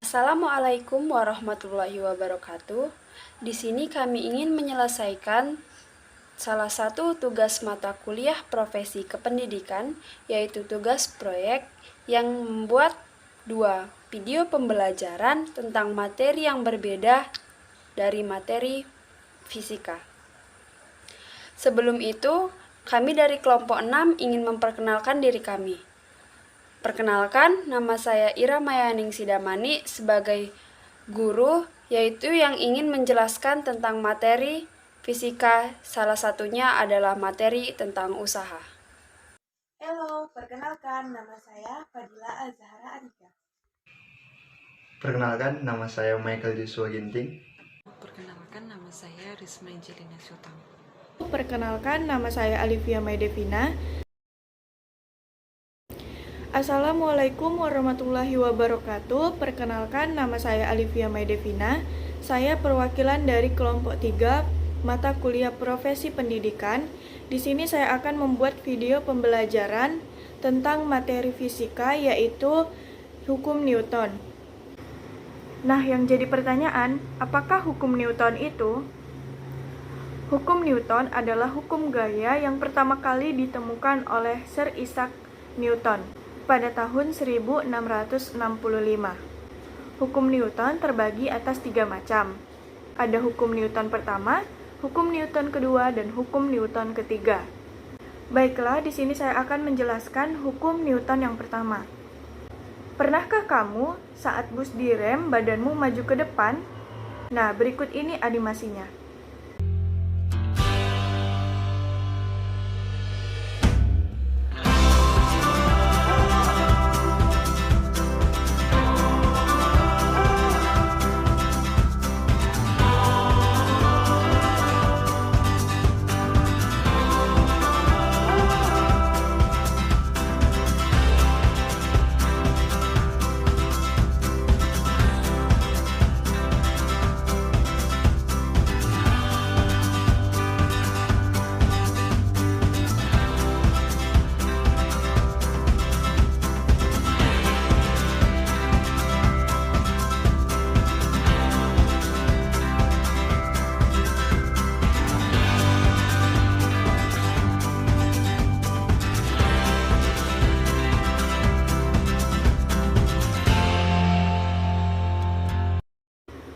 Assalamualaikum warahmatullahi wabarakatuh. Di sini kami ingin menyelesaikan salah satu tugas mata kuliah profesi kependidikan, yaitu tugas proyek yang membuat dua video pembelajaran tentang materi yang berbeda dari materi fisika. Sebelum itu, kami dari kelompok 6 ingin memperkenalkan diri kami. Perkenalkan, nama saya Ira Mayaning Sidamani sebagai guru, yaitu yang ingin menjelaskan tentang materi fisika, salah satunya adalah materi tentang usaha. Halo, perkenalkan nama saya Fadila Azhara Arika. Perkenalkan, nama saya Michael Joshua Ginting. Perkenalkan, nama saya Risma Angelina Syutang. Perkenalkan, nama saya Alivia Maidevina. Assalamualaikum warahmatullahi wabarakatuh. Perkenalkan, nama saya Alivia Maidevina. Saya perwakilan dari kelompok 3 mata kuliah profesi pendidikan. Di sini saya akan membuat video pembelajaran tentang materi fisika, yaitu hukum Newton. Nah, yang jadi pertanyaan, apakah hukum Newton itu? Hukum Newton adalah hukum gaya yang pertama kali ditemukan oleh Sir Isaac Newton pada tahun 1665. Hukum Newton terbagi atas 3 macam. Ada hukum Newton pertama, hukum Newton kedua, dan hukum Newton ketiga. Baiklah, di sini saya akan menjelaskan hukum Newton yang pertama. Pernahkah kamu saat bus direm badanmu maju ke depan? Nah, berikut ini animasinya.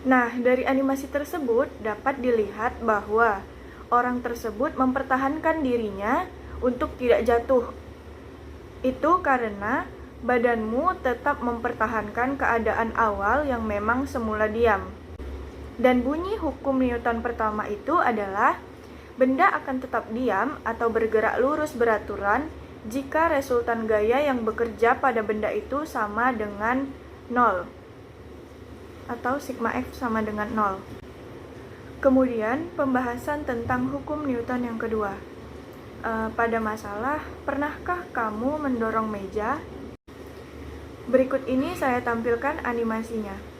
Nah, dari animasi tersebut dapat dilihat bahwa orang tersebut mempertahankan dirinya untuk tidak jatuh. Itu karena badanmu tetap mempertahankan keadaan awal yang memang semula diam. Dan bunyi hukum Newton pertama itu adalah benda akan tetap diam atau bergerak lurus beraturan jika resultan gaya yang bekerja pada benda itu sama dengan 0. Atau sigma F sama dengan 0. Kemudian pembahasan tentang hukum Newton yang kedua. Pada masalah, pernahkah kamu mendorong meja? Berikut ini saya tampilkan animasinya.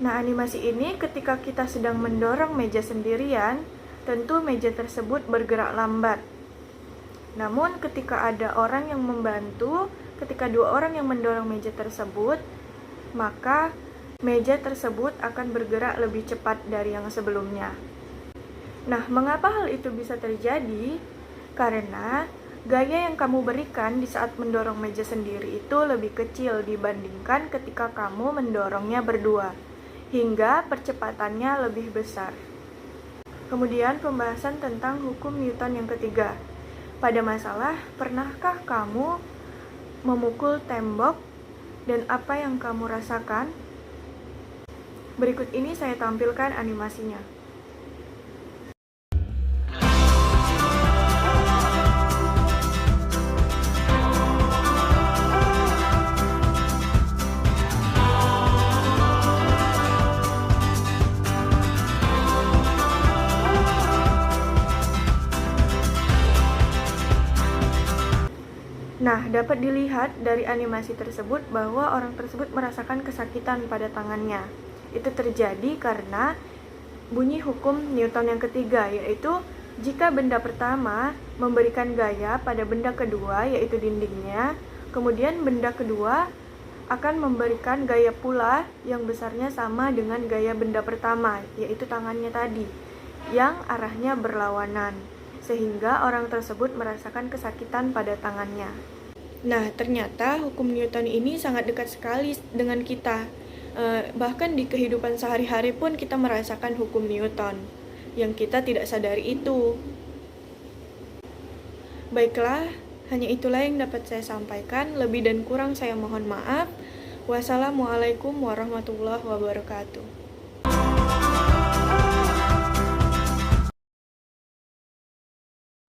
Nah, animasi ini ketika kita sedang mendorong meja sendirian, tentu meja tersebut bergerak lambat. Namun ketika ada orang yang membantu, ketika 2 orang yang mendorong meja tersebut, maka meja tersebut akan bergerak lebih cepat dari yang sebelumnya. Nah, mengapa hal itu bisa terjadi? Karena gaya yang kamu berikan di saat mendorong meja sendiri itu lebih kecil dibandingkan ketika kamu mendorongnya berdua, hingga percepatannya lebih besar. Kemudian pembahasan tentang hukum Newton yang ketiga. Pada masalah, pernahkah kamu memukul tembok dan apa yang kamu rasakan? Berikut ini saya tampilkan animasinya. Nah, dapat dilihat dari animasi tersebut bahwa orang tersebut merasakan kesakitan pada tangannya. Itu terjadi karena bunyi hukum Newton yang ketiga, yaitu jika benda pertama memberikan gaya pada benda kedua, yaitu dindingnya, kemudian benda kedua akan memberikan gaya pula yang besarnya sama dengan gaya benda pertama, yaitu tangannya tadi, yang arahnya berlawanan, sehingga orang tersebut merasakan kesakitan pada tangannya. Nah, ternyata hukum Newton ini sangat dekat sekali dengan kita. Bahkan di kehidupan sehari-hari pun kita merasakan hukum Newton yang kita tidak sadari itu. Baiklah, hanya itulah yang dapat saya sampaikan. Lebih dan kurang saya mohon maaf. Wassalamualaikum warahmatullahi wabarakatuh.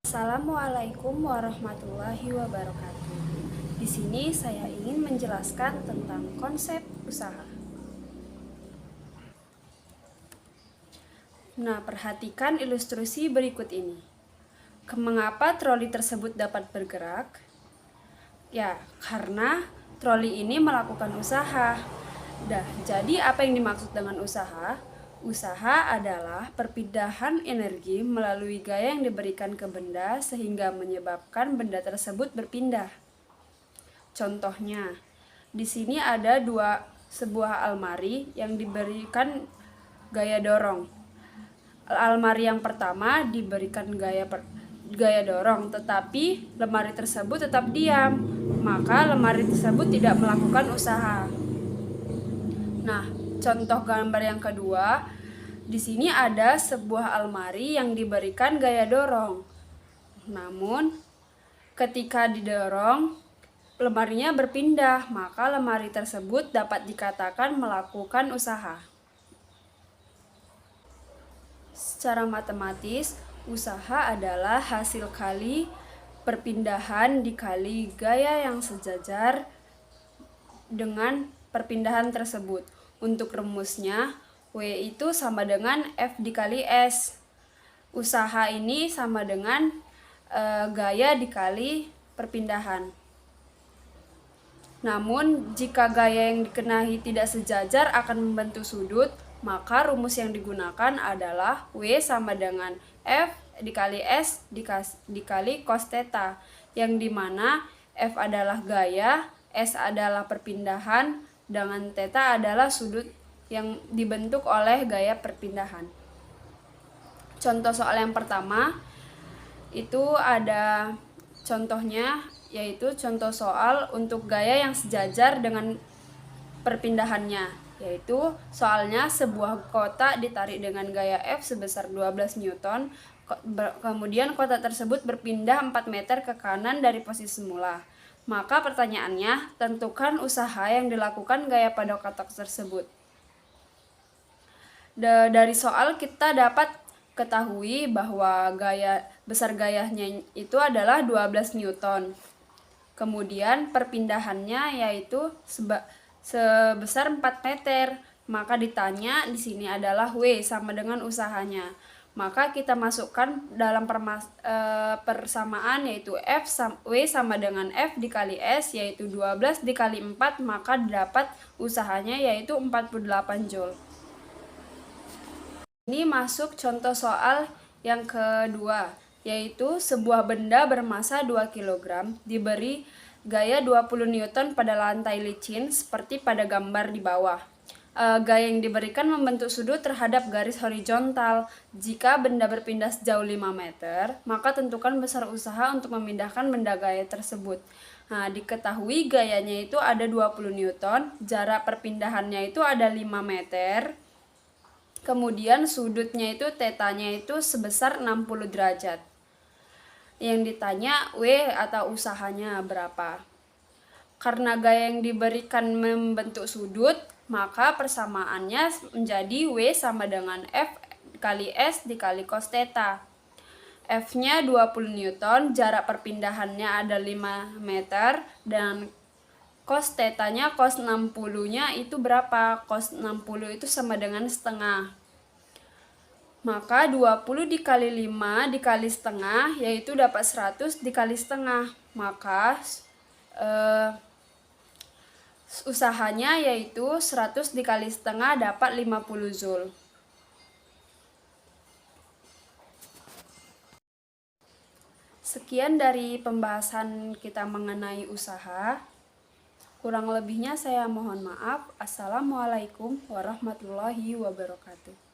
Assalamualaikum warahmatullahi wabarakatuh. Di sini saya ingin menjelaskan tentang konsep usaha. Nah, perhatikan ilustrasi berikut ini. Mengapa troli tersebut dapat bergerak? Ya, karena troli ini melakukan usaha. Jadi apa yang dimaksud dengan usaha? Usaha adalah perpindahan energi melalui gaya yang diberikan ke benda sehingga menyebabkan benda tersebut berpindah. Contohnya, di sini ada sebuah almari yang diberikan gaya dorong. Almari yang pertama diberikan gaya dorong, tetapi lemari tersebut tetap diam, maka lemari tersebut tidak melakukan usaha. Nah, contoh gambar yang kedua, di sini ada sebuah almari yang diberikan gaya dorong. Namun, ketika didorong, lemarinya berpindah, maka lemari tersebut dapat dikatakan melakukan usaha. Secara matematis, usaha adalah hasil kali perpindahan dikali gaya yang sejajar dengan perpindahan tersebut. Untuk rumusnya, W itu sama dengan F dikali S. Usaha ini sama dengan gaya dikali perpindahan. Namun, jika gaya yang dikenai tidak sejajar akan membentuk sudut, maka rumus yang digunakan adalah W sama dengan F dikali S dikali cos theta, yang dimana F adalah gaya, S adalah perpindahan, dengan theta adalah sudut yang dibentuk oleh gaya perpindahan. Contoh soal yang pertama, itu ada contohnya, yaitu contoh soal untuk gaya yang sejajar dengan perpindahannya. Yaitu soalnya sebuah kotak ditarik dengan gaya F sebesar 12 Newton, kemudian kotak tersebut berpindah 4 meter ke kanan dari posisi semula. Maka pertanyaannya, tentukan usaha yang dilakukan gaya pada kotak tersebut. Dari soal kita dapat ketahui bahwa besar gayanya itu adalah 12 Newton. Kemudian perpindahannya yaitu sebesar 4 meter. Maka ditanya di sini adalah W sama dengan usahanya. Maka kita masukkan dalam persamaan yaitu W sama dengan F dikali S, yaitu 12 dikali 4, maka dapat usahanya yaitu 48 Joule. Ini masuk contoh soal yang kedua, yaitu sebuah benda bermasa 2 kg diberi gaya 20 Newton pada lantai licin seperti pada gambar di bawah. Gaya yang diberikan membentuk sudut terhadap garis horizontal. Jika benda berpindah sejauh 5 meter, maka tentukan besar usaha untuk memindahkan benda gaya tersebut. Nah, diketahui gayanya itu ada 20 Newton, jarak perpindahannya itu ada 5 meter. Kemudian sudutnya itu tetanya itu sebesar 60 derajat. Yang ditanya W atau usahanya berapa. Karena gaya yang diberikan membentuk sudut, maka persamaannya menjadi W sama dengan F kali S dikali cos theta. F-nya 20 Newton, jarak perpindahannya ada 5 meter, dan cos theta-nya, cos 60-nya itu berapa? Cos 60 itu sama dengan setengah. Maka 20 dikali 5 dikali setengah, yaitu dapat 100 dikali setengah. Maka Eh, Usahanya yaitu 100 dikali setengah dapat 50 Joule. Sekian dari pembahasan kita mengenai usaha. Kurang lebihnya saya mohon maaf. Assalamualaikum warahmatullahi wabarakatuh.